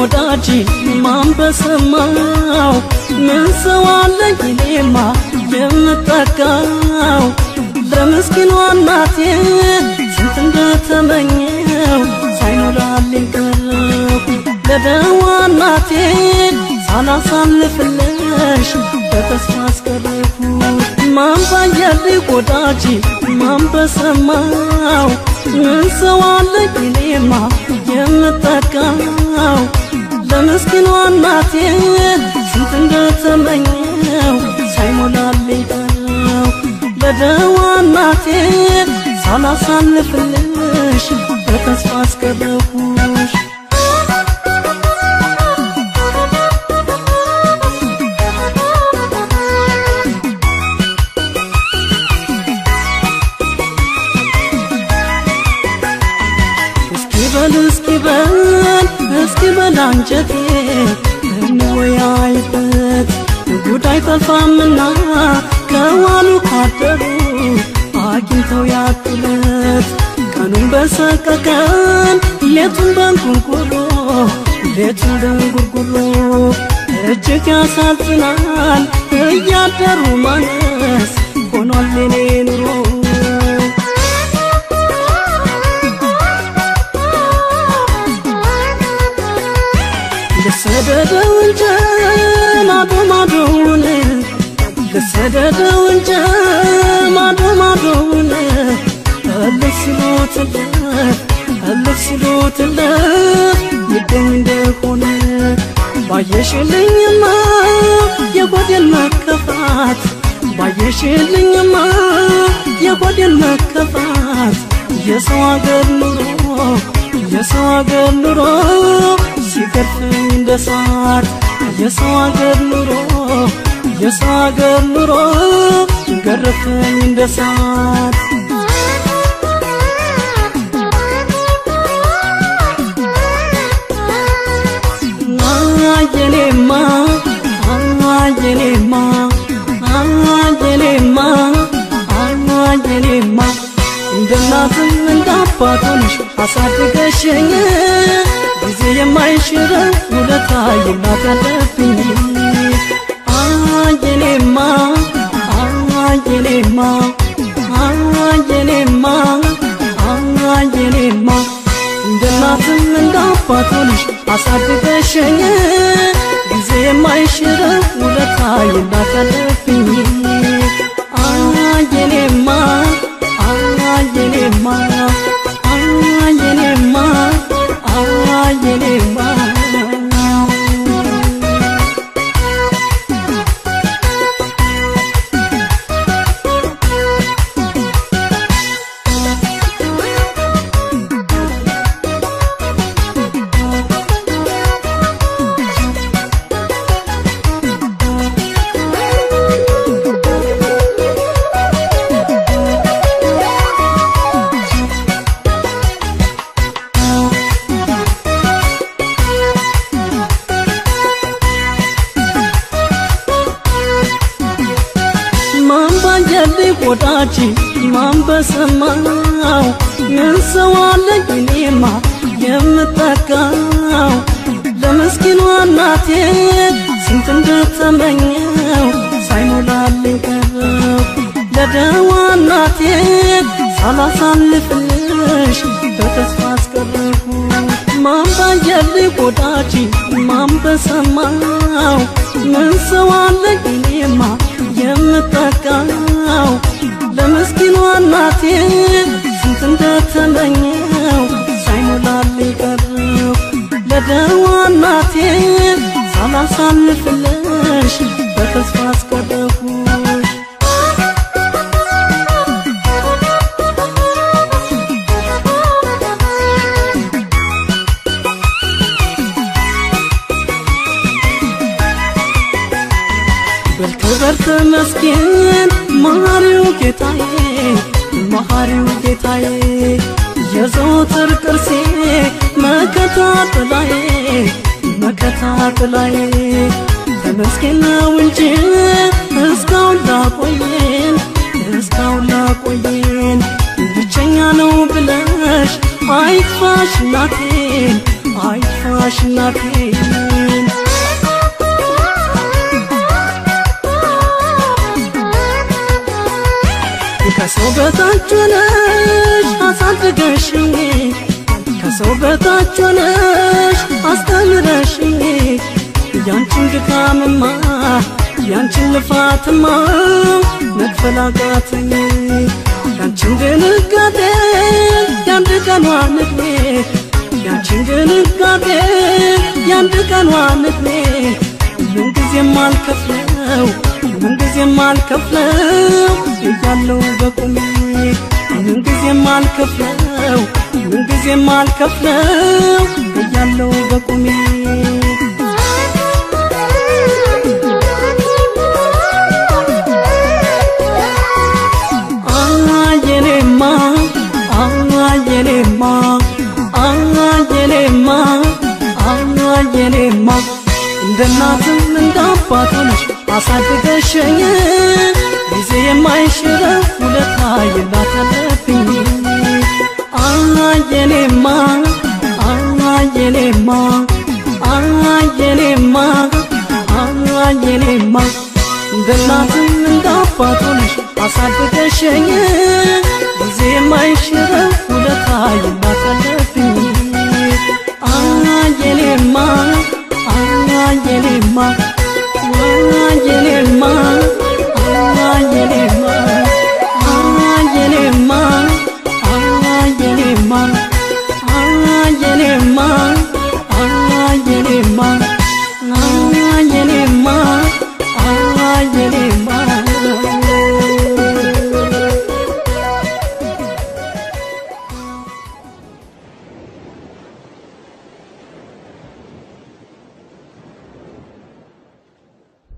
ወዳጅ ማን በሰማው ምን ሰው አለኝ እኔማ የምጠጋው ለምስኪኗ እናቴ ስንት እንደተመኘው ሳይሞላልኝ ቀረሁ ለደዋ እናቴ ሳላሳልፍልሽ በተስፋ አስቀረሁ ማን ባየልኝ ወዳጅ ማን በሰማው ምን ሰው አለኝ እኔማ የምጠጋው ለምስኪኗ እናቴ ስንት እንደተመኘው ሳይሞላልኝ ቀረሁ ለደዋ እናቴ ሳላሳልፍልሽ በተስፋ አስቀረሁሽ እስኪ በል አንጀቴ እንወያይበት ጉዳይ ጠፋምና ከዋሉ ካደሩ አግኝተው ያጡለት ቀኑን በሰቀቀን ሌቱን በንጉርጉሮ እጅግ ያሳዝናል እያደሩ ማነስ ሆኗል የኔ ኑሮ ልሰደደው እንጂ ማዶ ማዶውን ልሰደደው እንጂ ማዶ ማዶውን እልፍ ሲሉትለት ይገኝ እንደሆነ ባየሽልኝማ የጎዴን መከፋት ባየሽልኝማ የጎዴን መከፋት የሰው አገር ኑሮ ሲገርፈኝ እንደ ሳር የሰው አገር ኑሮ ገረፈኝ እንደ ሳር የኔማ እንደ እናትም እንደ አባት ሆነሽ አሳድገሽኝ ጊዜ የማይሽረው ውለታ የማታለፍኝ የኔማ እንደ እናትም እንደ አባት ሆነሽ አሳድገሽኝ ጊዜ የማይሽረው ውለታ የማታለፍኝ የኔማ ወዳጅ ማን በሰማው ምን ሰው አለኝ እኔማ የምጠጋው ለምስኪኗ እናቴ ስንት እንደተመኘው ሳይሞላልኝ ቀረሁ ለደዋ እናቴ ሳላሳልፍልሽ በተስፋ አስቀረሁ ማን ባየልኝ ወዳጅ ማን በሰማው ምን ሰው አለኝ እኔማ የምጠጋው ለምስኪኗ እናቴ ስንት እንደተመኘው ሳይሞላልኝ ቀረሁ ለደዋ እናቴ ሳላሳልፍልሽ በተስፋ አስቀረሁሽ በክብር ተመስገን መሐሪው ጌታዬ የዘወትር ቅርሴ መከታ ጥላዬ ተመስገን ነው እንጂ እስካሁን ላቆየን ብቸኛ ነው ብለሽ አይክፋሽ እናቴን ከሰው በታች ሆነሽ አሳድገሽኝ ከሰው በታች ሆነሽ አስተምረሽኝ ያንቺን ድካምማ ያንቺን ልፋትማ መክፈል አቃተኝ ያንቺን ድንጋጤ ያንድ ቀኗን ዕድሜ ያንቺን ድንጋጤ ያንድ ቀኗን ዕድሜ ምንጊዜም አልከፍለው እያለው በቁሜ ምንጊዜም አልከፍለው እያለው በቁሜ የኔማ እንደ እናትም እንደ አባት ሆነሽ አሳድገሽኝ ጊዜ የማይሽረው ውለታ የላት ያለብኝ የኔማ እንደ እናትም እንደ አባት ሆነሽ አሳድገሽኝ ጊዜ የማይሽረው ውለታ የላት ያለብኝ የኔማ